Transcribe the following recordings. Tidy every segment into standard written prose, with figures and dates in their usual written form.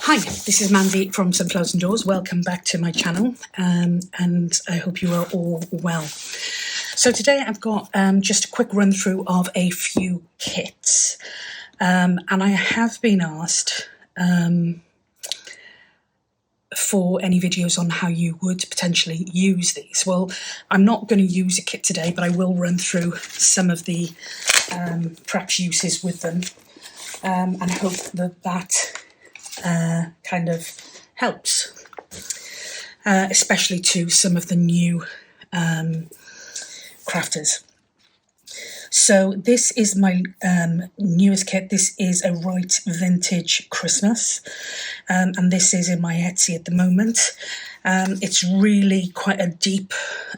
Hi, this is Mandy from Sunflowers and Doors. Welcome back to my channel, and I hope you are all well. So today I've got just a quick run through of a few kits, and I have been asked for any videos on how you would potentially use these. Well, I'm not going to use a kit today, but I will run through some of the perhaps uses with them, and hope that kind of helps, especially to some of the new crafters. So this is my newest kit. This is a Right Vintage Christmas, and this is in my Etsy at the moment. It's really quite a deep,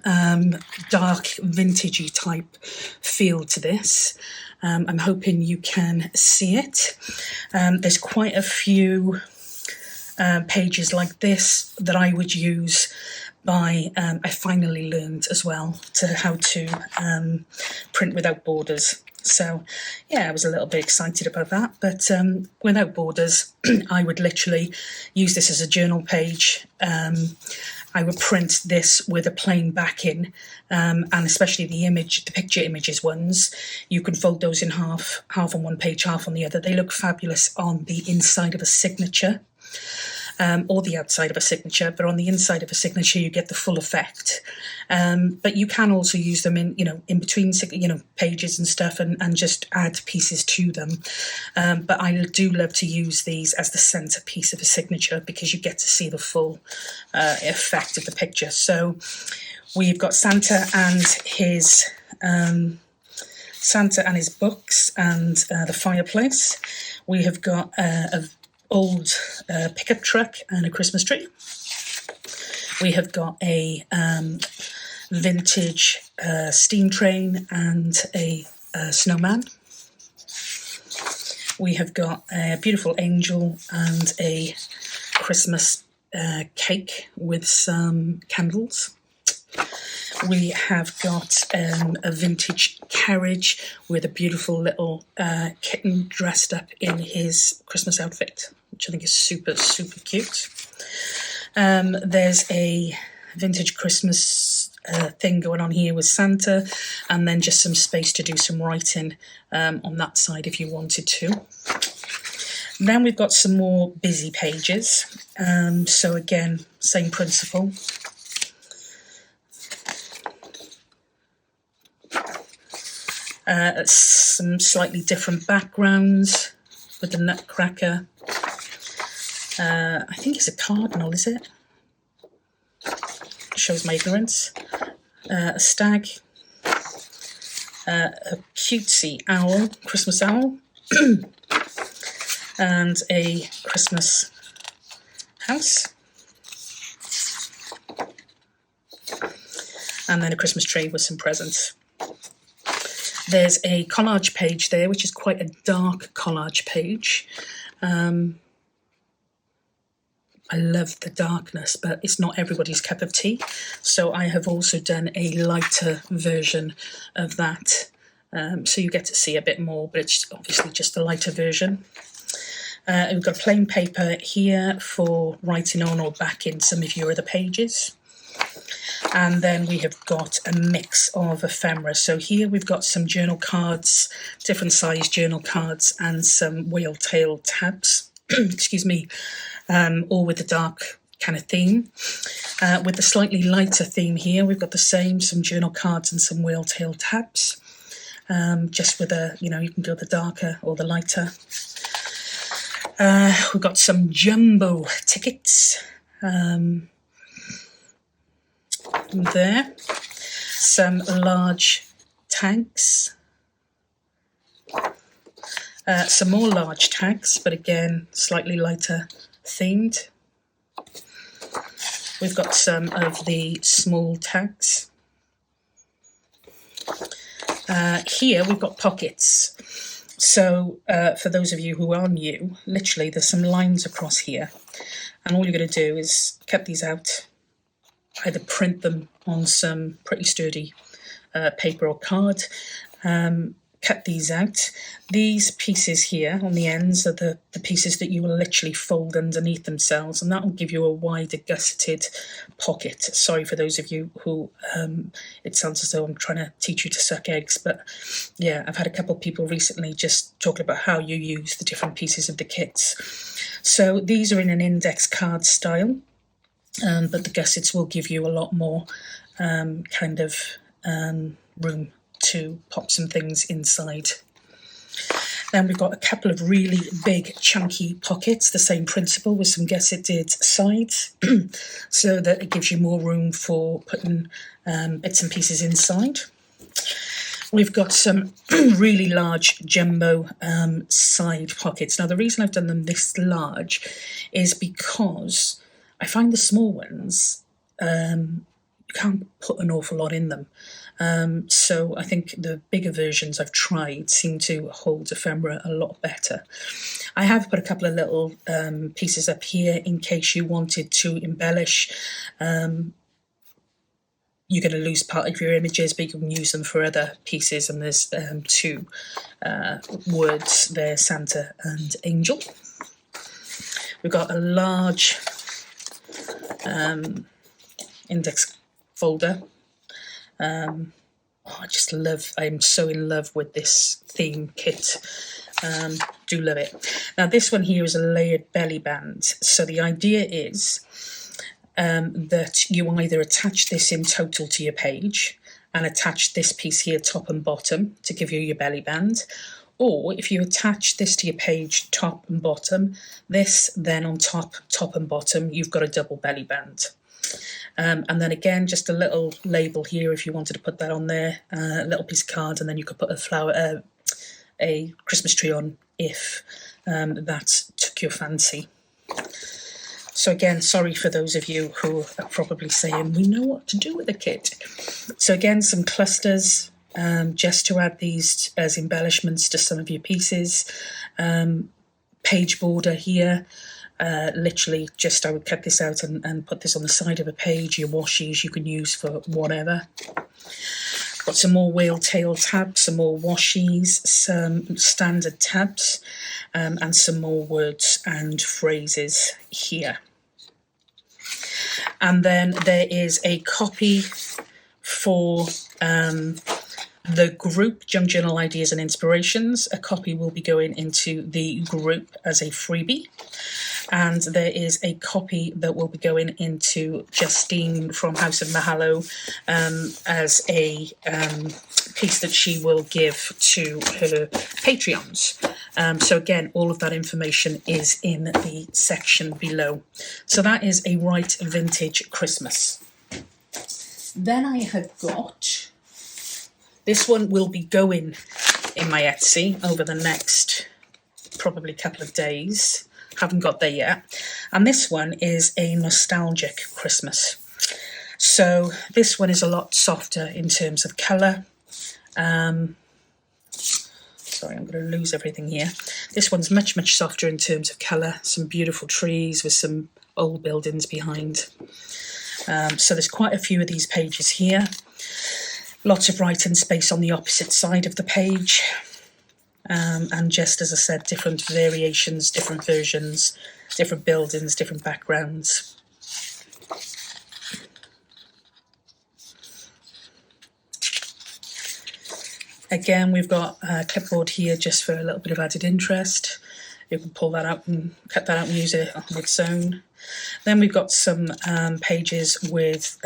dark, vintagey type feel to this. I'm hoping you can see it. There's quite a few pages like this that I would use by, I finally learned as well how to print without borders. So yeah, I was a little bit excited about that, but without borders, I would literally use this as a journal page. I would print this with a plain backing, and especially the picture images ones, you can fold those in half on one page, half on the other. They look fabulous on the inside of a signature, or the outside of a signature, but on the inside of a signature you get the full effect. But you can also use them in between pages and stuff, and just add pieces to them. But I do love to use these as the centerpiece of a signature because you get to see the full effect of the picture. So we've got Santa and his books and the fireplace. We have got a old pickup truck and a Christmas tree. We have got a vintage steam train and a snowman. We have got a beautiful angel and a Christmas cake with some candles. We have got a vintage carriage with a beautiful little kitten dressed up in his Christmas outfit, which I think is super, super cute. There's a vintage Christmas thing going on here with Santa, and then just some space to do some writing on that side if you wanted to. Then we've got some more busy pages. So again, same principle. Some slightly different backgrounds with the nutcracker. I think it's a cardinal, is it? Shows my ignorance. A stag. A cutesy owl, Christmas owl. And a Christmas house. And then a Christmas tree with some presents. There's a collage page there, which is quite a dark collage page. I love the darkness, but it's not everybody's cup of tea. So I have also done a lighter version of that. So you get to see a bit more, but it's obviously just a lighter version. We've got plain paper here for writing on or backing some of your other pages. And then we have got a mix of ephemera. So here we've got some journal cards, different size journal cards, and some whale tail tabs. Excuse me. All with the dark kind of theme. With the slightly lighter theme here, we've got some journal cards and some whale tail tabs. Just with you can go the darker or the lighter. We've got some jumbo tickets. There. Some large tags. Some more large tags, but again, slightly lighter themed. We've got some of the small tags. Here we've got pockets. So for those of you who are new, literally there's some lines across here, and all you're going to do is cut these out, either print them on some pretty sturdy paper or card, cut these out. These pieces here on the ends are the pieces that you will literally fold underneath themselves, and that will give you a wider gusseted pocket. Sorry for those of you who it sounds as though I'm trying to teach you to suck eggs, but yeah, I've had a couple of people recently just talking about how you use the different pieces of the kits. So these are in an index card style, but the gussets will give you a lot more kind of room to pop some things inside. Then we've got a couple of really big chunky pockets, the same principle with some gusseted sides, so that it gives you more room for putting bits and pieces inside. We've got some really large jumbo side pockets. Now the reason I've done them this large is because I find the small ones, you can't put an awful lot in them. So I think the bigger versions I've tried seem to hold ephemera a lot better. I have put a couple of little pieces up here in case you wanted to embellish. You're going to lose part of your images, but you can use them for other pieces. And there's two words there, Santa and Angel. We've got a large index folder. I'm so in love with this theme kit. Do love it. Now this one here is a layered belly band. So the idea is that you either attach this in total to your page and attach this piece here top and bottom to give you your belly band, or if you attach this to your page top and bottom, this then on top and bottom, you've got a double belly band. And then again, just a little label here if you wanted to put that on there, a little piece of card, and then you could put a Christmas tree on if that took your fancy. So again, sorry for those of you who are probably saying, we know what to do with the kit. So again, some clusters, just to add these as embellishments to some of your pieces. Page border here. Literally just I would cut this out and put this on the side of a page. Your washies you can use for whatever. Got some more whale tail tabs, some more washies, some standard tabs, and some more words and phrases here. And then there is a copy for the group, Junk Journal Ideas and Inspirations. A copy will be going into the group as a freebie. And there is a copy that will be going into Justine from House of Mahalo as a piece that she will give to her Patreons. So again, all of that information is in the section below. So that is a right vintage Christmas. Then I have got, this one will be going in my Etsy over the next probably couple of days. Haven't got there yet. And this one is a nostalgic Christmas. So this one is a lot softer in terms of colour. Sorry, I'm going to lose everything here. This one's much, much softer in terms of colour. Some beautiful trees with some old buildings behind. So there's quite a few of these pages here. Lots of writing space on the opposite side of the page. And just as I said, different variations, different versions, different buildings, different backgrounds. Again, we've got a clipboard here just for a little bit of added interest. You can pull that out and cut that out and use it on its own. Then we've got some pages with,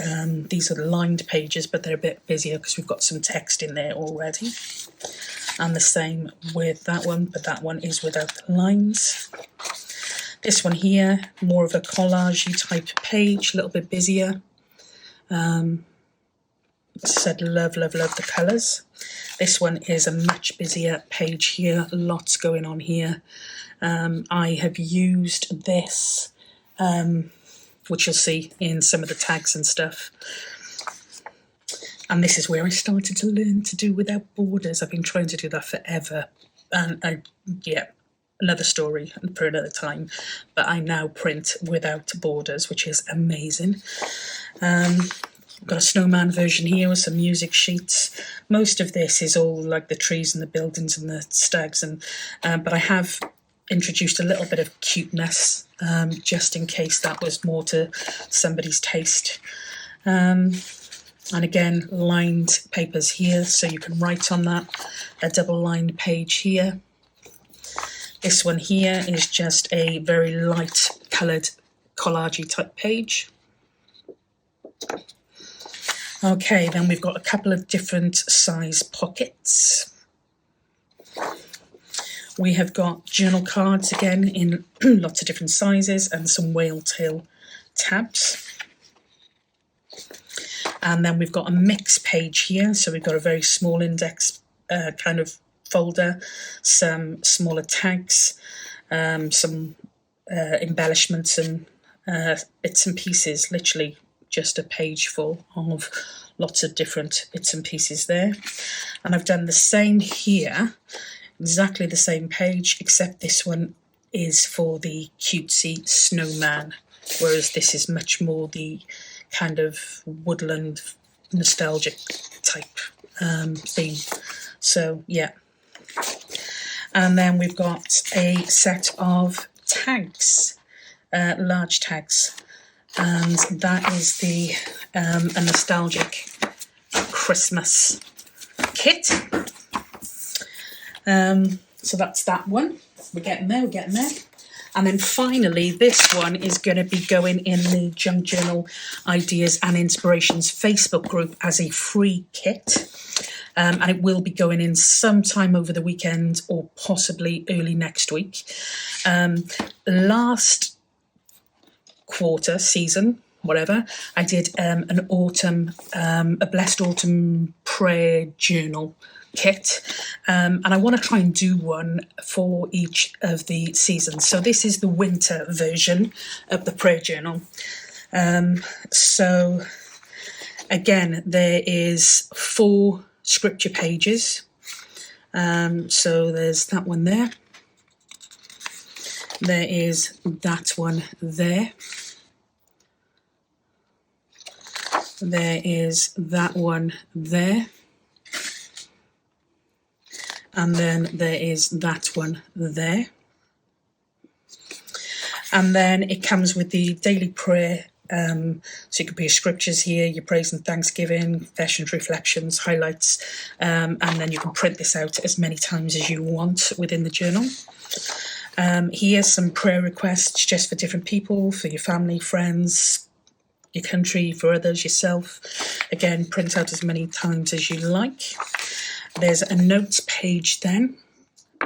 these are the lined pages, but they're a bit busier because we've got some text in there already. And the same with that one, but that one is without the lines. This one here, more of a collage-y type page, a little bit busier. As I said, love, love, love the colours. This one is a much busier page here, lots going on here. I have used this, which you'll see in some of the tags and stuff. And this is where I started to learn to do without borders. I've been trying to do that forever. And yeah, another story for another time. But I now print without borders, which is amazing. I've got a snowman version here with some music sheets. Most of this is all like the trees and the buildings and the stags, and but I have introduced a little bit of cuteness, just in case that was more to somebody's taste. And again, lined papers here, so you can write on that. A double lined page here. This one here is just a very light coloured collagey type page. Okay, then we've got a couple of different size pockets. We have got journal cards again in lots of different sizes and some whale tail tabs. And then we've got a mix page here, so we've got a very small index kind of folder, some smaller tags, some embellishments and bits and pieces, literally just a page full of lots of different bits and pieces there. And I've done the same here, exactly the same page, except this one is for the cutesy snowman, whereas this is much more the kind of woodland nostalgic type theme. So yeah. And then we've got a set of tags, large tags, and that is the a nostalgic Christmas kit. So that's that one. We're getting there, we're getting there. And then finally, this one is going to be going in the Junk Journal Ideas and Inspirations Facebook group as a free kit. And it will be going in sometime over the weekend or possibly early next week. Last quarter, season, whatever, I did an autumn, a Blessed Autumn Prayer Journal kit, and I want to try and do one for each of the seasons. So this is the winter version of the prayer journal. So again, there is 4 scripture pages. So there's that one there. There is that one there. There is that one there. And then there is that one there. And then it comes with the daily prayer. So you could put your scriptures here, your praise and thanksgiving, confessions, reflections, highlights. And then you can print this out as many times as you want within the journal. Here's some prayer requests just for different people, for your family, friends, your country, for others, yourself. Again, print out as many times as you like. There's a notes page then,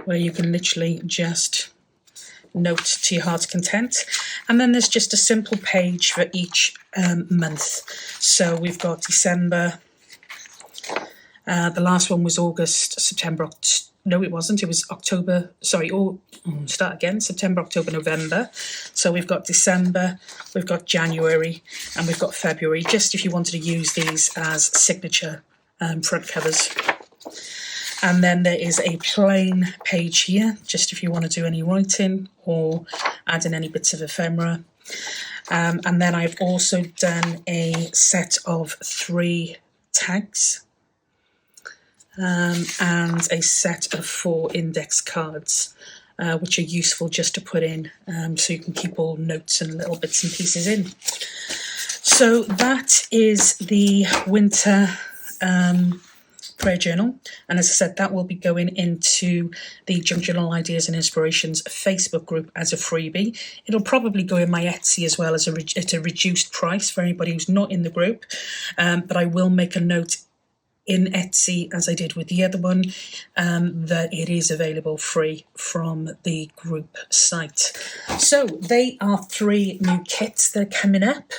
where you can literally just note to your heart's content. And then there's just a simple page for each month. So we've got December. The last one was August, September. No, it wasn't. It was October. Sorry, start again. September, October, November. So we've got December, we've got January, and we've got February, just if you wanted to use these as signature front covers. And then there is a plain page here, just if you want to do any writing or add in any bits of ephemera. And then I've also done a set of 3 tags and a set of 4 index cards, which are useful just to put in so you can keep all notes and little bits and pieces in. So that is the winter prayer journal, and as I said, that will be going into the Junk Journal Ideas and Inspirations Facebook group as a freebie. It'll probably go in my Etsy as well as at a reduced price for anybody who's not in the group, but I will make a note in Etsy, as I did with the other one, that it is available free from the group site. So they are 3 new kits that are coming up.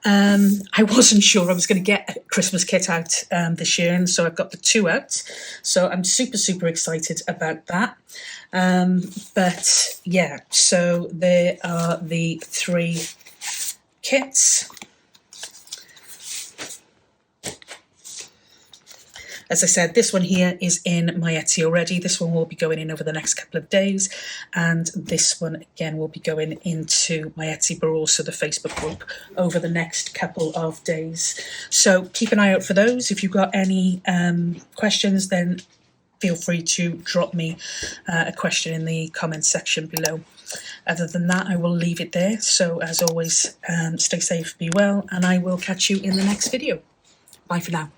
I wasn't sure I was going to get a Christmas kit out this year, and so I've got the 2 out. So I'm super excited about that. But yeah, so there are the 3 kits. As I said, this one here is in my Etsy already. This one will be going in over the next couple of days, and this one again will be going into my Etsy, but also the Facebook group over the next couple of days. So keep an eye out for those. If you've got any questions, then feel free to drop me a question in the comments section below. Other than that, I will leave it there. So as always, stay safe, be well, and I will catch you in the next video. Bye for now.